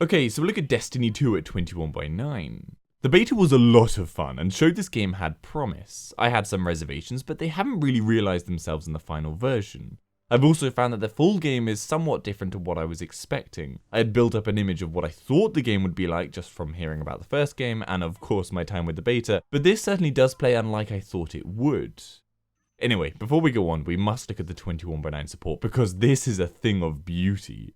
Okay, so we'll look at Destiny 2 at 21/9. The beta was a lot of fun and showed this game had promise. I had some reservations, but they haven't really realised themselves in the final version. I've also found that the full game is somewhat different to what I was expecting. I had built up an image of what I thought the game would be like just from hearing about the first game and of course my time with the beta, but this certainly does play unlike I thought it would. Anyway, before we go on, we must look at the 21/9 support because this is a thing of beauty.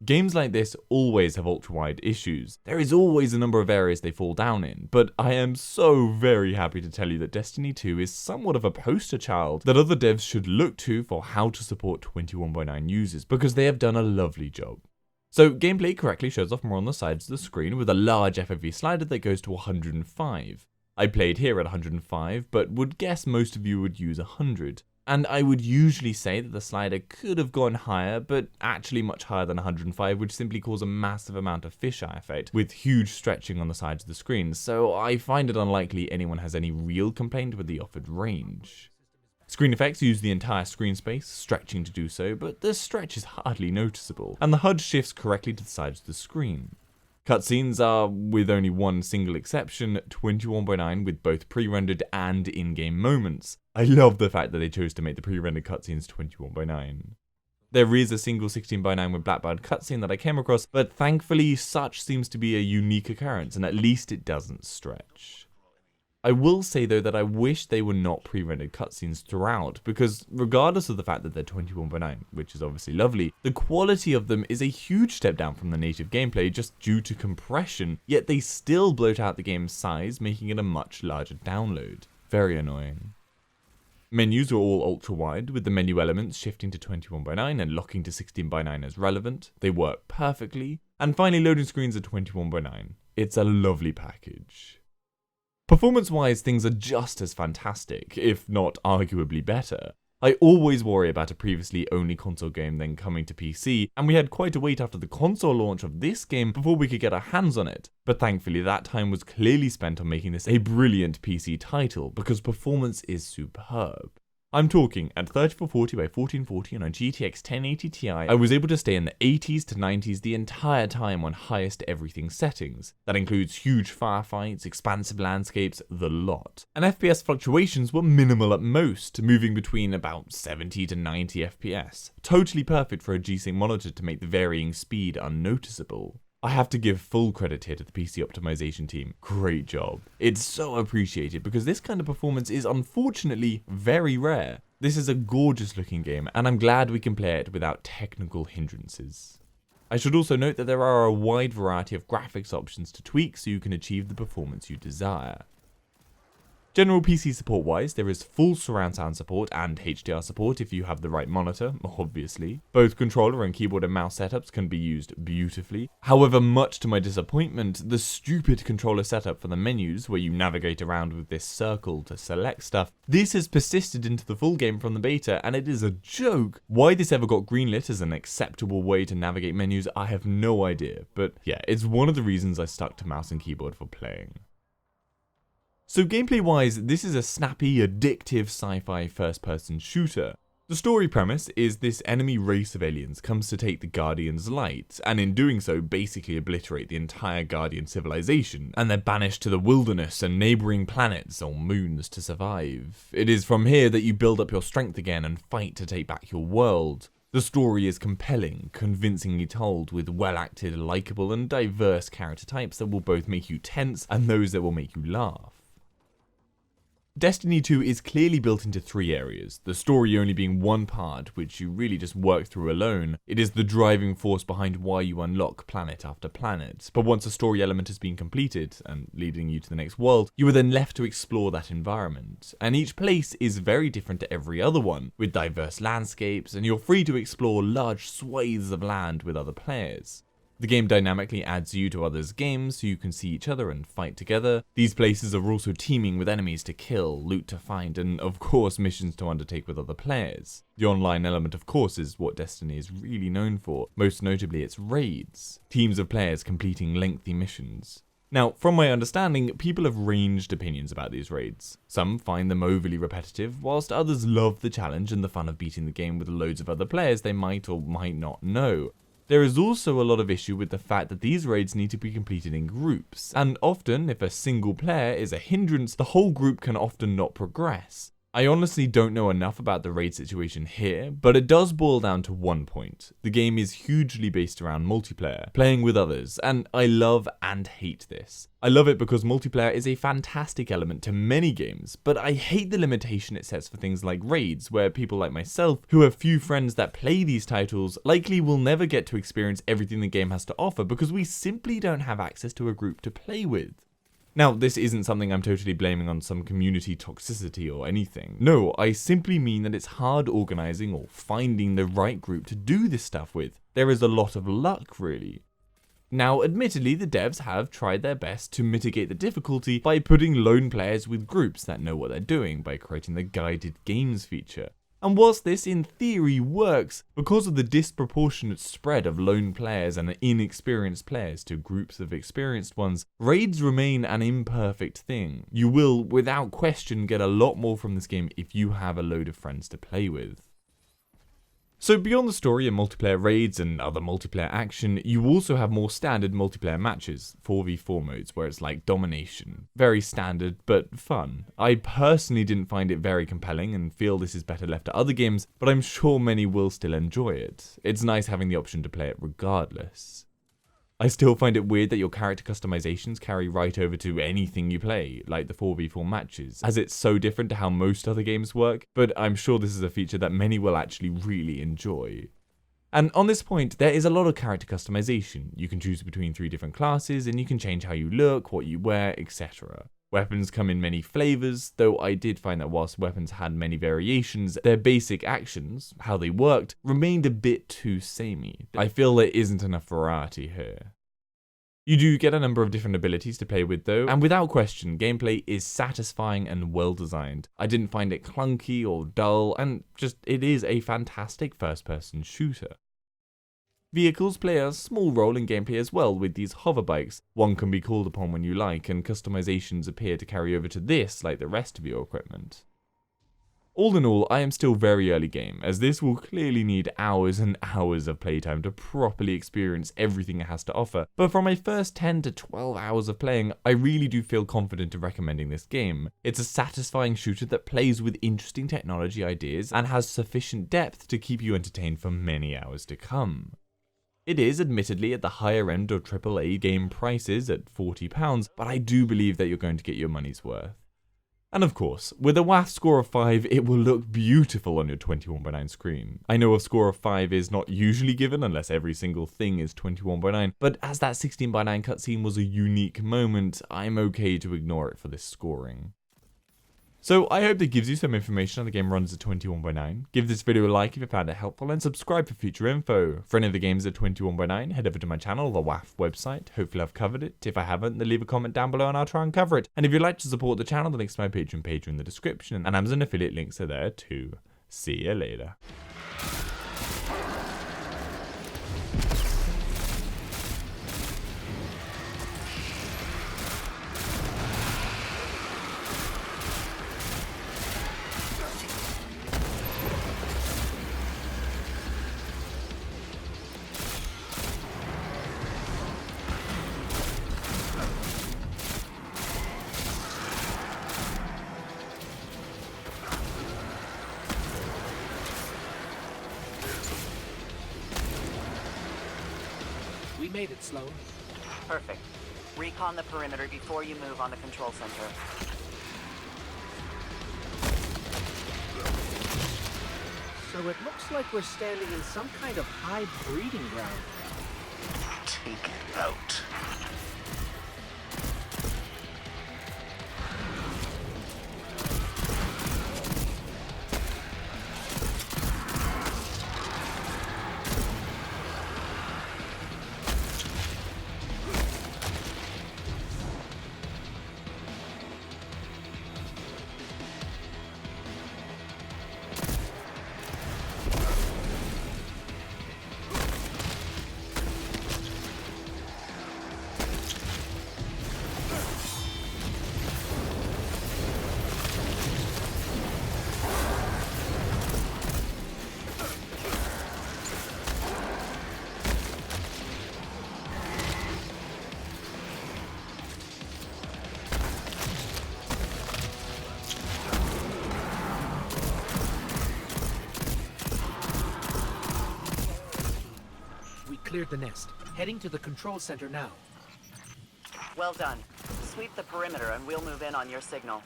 Games like this always have ultra-wide issues. There is always a number of areas they fall down in, but I am so very happy to tell you that Destiny 2 is somewhat of a poster child that other devs should look to for how to support 21/9 users, because they have done a lovely job. So gameplay correctly shows off more on the sides of the screen with a large FOV slider that goes to 105. I played here at 105, but would guess most of you would use 100. And I would usually say that the slider could have gone higher, but actually much higher than 105 would simply cause a massive amount of fisheye effect, with huge stretching on the sides of the screen, so I find it unlikely anyone has any real complaint with the offered range. Screen effects use the entire screen space, stretching to do so, but the stretch is hardly noticeable, and the HUD shifts correctly to the sides of the screen. Cutscenes are, with only one single exception, 21/9 with both pre-rendered and in-game moments. I love the fact that they chose to make the pre-rendered cutscenes 21/9. There is a single 16/9 with blackbird cutscene that I came across, but thankfully such seems to be a unique occurrence, and at least it doesn't stretch. I will say though that I wish they were not pre-rendered cutscenes throughout, because regardless of the fact that they're 21/9, which is obviously lovely, the quality of them is a huge step down from the native gameplay just due to compression, yet they still bloat out the game's size, making it a much larger download. Very annoying. Menus are all ultra-wide, with the menu elements shifting to 21/9 and locking to 16/9 as relevant. They work perfectly. And finally, loading screens are 21/9. It's a lovely package. Performance-wise, things are just as fantastic, if not arguably better. I always worry about a previously only console game then coming to PC, and we had quite a wait after the console launch of this game before we could get our hands on it, but thankfully that time was clearly spent on making this a brilliant PC title, because performance is superb. I'm talking, at 3440 by 1440 on a GTX 1080 Ti, I was able to stay in the 80s to 90s the entire time on highest everything settings. That includes huge firefights, expansive landscapes, the lot. And FPS fluctuations were minimal at most, moving between about 70 to 90 FPS. Totally perfect for a G-Sync monitor to make the varying speed unnoticeable. I have to give full credit here to the PC optimization team. Great job. It's so appreciated because this kind of performance is unfortunately very rare. This is a gorgeous looking game and I'm glad we can play it without technical hindrances. I should also note that there are a wide variety of graphics options to tweak so you can achieve the performance you desire. General PC support wise, there is full surround sound support and HDR support if you have the right monitor, obviously. Both controller and keyboard and mouse setups can be used beautifully. However, much to my disappointment, the stupid controller setup for the menus, where you navigate around with this circle to select stuff, this has persisted into the full game from the beta, and it is a joke. Why this ever got greenlit as an acceptable way to navigate menus, I have no idea, but yeah, it's one of the reasons I stuck to mouse and keyboard for playing. So gameplay wise, this is a snappy, addictive sci-fi first-person shooter. The story premise is this enemy race of aliens comes to take the Guardian's light, and in doing so basically obliterate the entire Guardian civilization, and they're banished to the wilderness and neighbouring planets or moons to survive. It is from here that you build up your strength again and fight to take back your world. The story is compelling, convincingly told, with well-acted, likeable and diverse character types that will both make you tense and those that will make you laugh. Destiny 2 is clearly built into three areas, the story only being one part, which you really just work through alone. It is the driving force behind why you unlock planet after planet, but once a story element has been completed, and leading you to the next world, you are then left to explore that environment, and each place is very different to every other one, with diverse landscapes, and you're free to explore large swathes of land with other players. The game dynamically adds you to others' games so you can see each other and fight together. These places are also teeming with enemies to kill, loot to find, and of course missions to undertake with other players. The online element of course is what Destiny is really known for, most notably its raids, teams of players completing lengthy missions. Now, from my understanding, people have ranged opinions about these raids. Some find them overly repetitive, whilst others love the challenge and the fun of beating the game with loads of other players they might or might not know. There is also a lot of issue with the fact that these raids need to be completed in groups, and often if a single player is a hindrance, the whole group can often not progress. I honestly don't know enough about the raid situation here, but it does boil down to one point. The game is hugely based around multiplayer, playing with others, and I love and hate this. I love it because multiplayer is a fantastic element to many games, but I hate the limitation it sets for things like raids, where people like myself, who have few friends that play these titles, likely will never get to experience everything the game has to offer because we simply don't have access to a group to play with. Now, this isn't something I'm totally blaming on some community toxicity or anything. No, I simply mean that it's hard organizing or finding the right group to do this stuff with. There is a lot of luck, really. Now, admittedly, the devs have tried their best to mitigate the difficulty by putting lone players with groups that know what they're doing by creating the guided games feature. And whilst this in theory works, because of the disproportionate spread of lone players and inexperienced players to groups of experienced ones, raids remain an imperfect thing. You will, without question, get a lot more from this game if you have a load of friends to play with. So beyond the story and multiplayer raids and other multiplayer action, you also have more standard multiplayer matches, 4v4 modes, where it's like domination. Very standard, but fun. I personally didn't find it very compelling and feel this is better left to other games, but I'm sure many will still enjoy it. It's nice having the option to play it regardless. I still find it weird that your character customizations carry right over to anything you play, like the 4v4 matches, as it's so different to how most other games work, but I'm sure this is a feature that many will actually really enjoy. And on this point, there is a lot of character customization. You can choose between 3 different classes, and you can change how you look, what you wear, etc. Weapons come in many flavors, though I did find that whilst weapons had many variations, their basic actions, how they worked, remained a bit too samey. I feel there isn't enough variety here. You do get a number of different abilities to play with though, and without question, gameplay is satisfying and well designed. I didn't find it clunky or dull, and just it is a fantastic first-person shooter. Vehicles play a small role in gameplay as well with these hover bikes. One can be called upon when you like, and customizations appear to carry over to this like the rest of your equipment. All in all, I am still very early game, as this will clearly need hours and hours of playtime to properly experience everything it has to offer, but from my first 10 to 12 hours of playing, I really do feel confident in recommending this game. It's a satisfying shooter that plays with interesting technology ideas and has sufficient depth to keep you entertained for many hours to come. It is admittedly at the higher end of AAA game prices at £40, but I do believe that you're going to get your money's worth. And of course, with a WAF score of 5, it will look beautiful on your 21:9 screen. I know a score of 5 is not usually given unless every single thing is 21:9, but as that 16:9 cutscene was a unique moment, I'm okay to ignore it for this scoring. So I hope that gives you some information on the game runs at 21:9. Give this video a like if you found it helpful, and subscribe for future info. For any of the games at 21:9, head over to my channel, the WAF website. Hopefully I've covered it. If I haven't, then leave a comment down below and I'll try and cover it. And if you'd like to support the channel, the links to my Patreon page are in the description, and Amazon affiliate links are there too. See you later. We made it, Sloan. Perfect. Recon the perimeter before you move on the control center. So it looks like we're standing in some kind of high breeding ground. Take it out. cleared the nest. Heading to the control center now. Well done. Sweep the perimeter and we'll move in on your signal.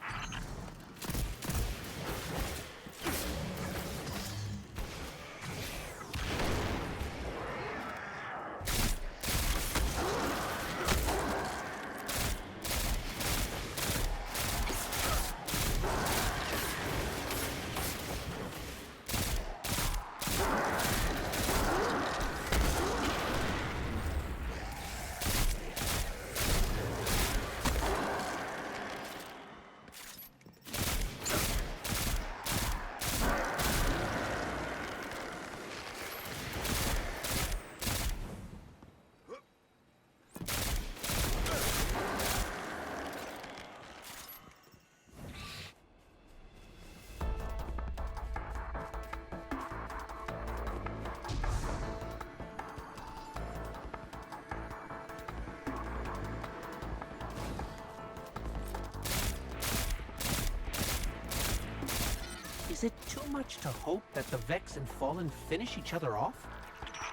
Is it too much to hope that the Vex and Fallen finish each other off?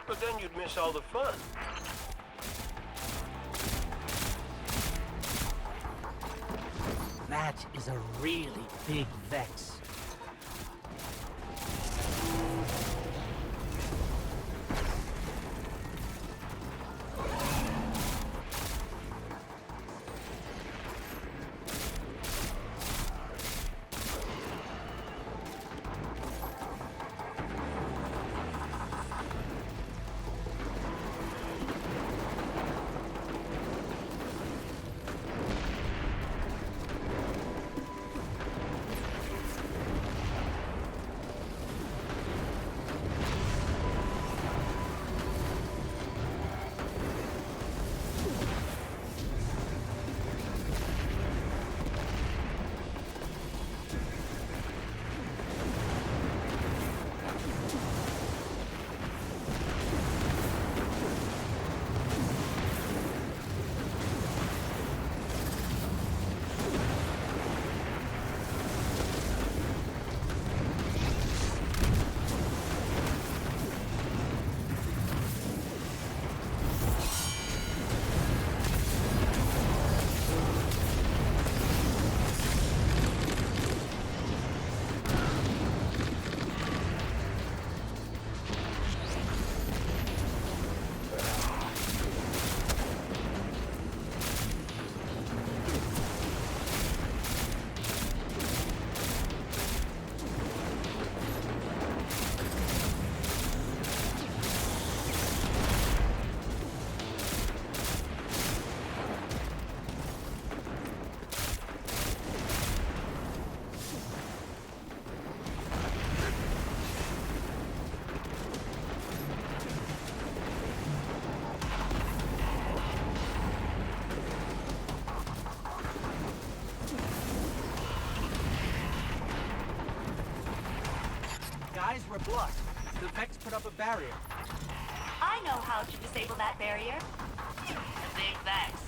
But then you'd miss all the fun. That is a really big Vex. Guys, we're blocked. The Vex put up a barrier. I know how to disable that barrier. The big Vex.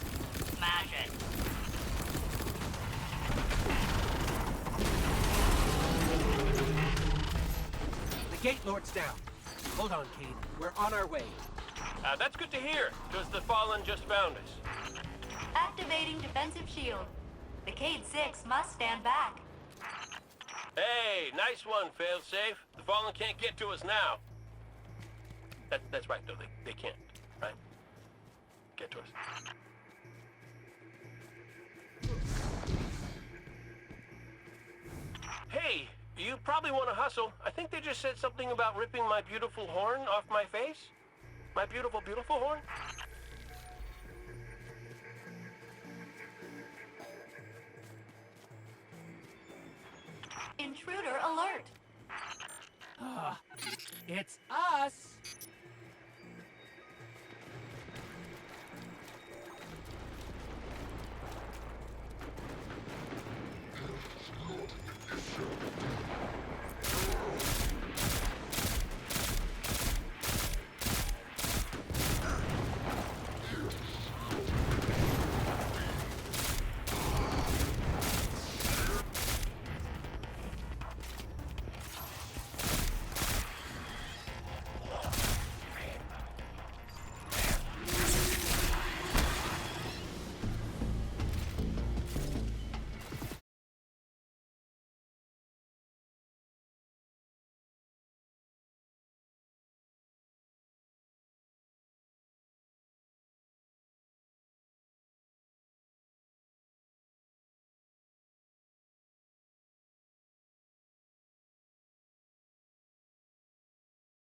Smash it. The Gate Lord's down. Hold on, Cade. We're on our way. That's good to hear, because the Fallen just found us. Activating defensive shield. The Cade 6 must stand back. Hey, nice one, failsafe. The Fallen can't get to us now. That's right, though. They can't, right? Get to us. Hey, you probably want to hustle. I think they just said something about ripping my beautiful horn off my face. My beautiful, beautiful horn. Intruder alert. It's us!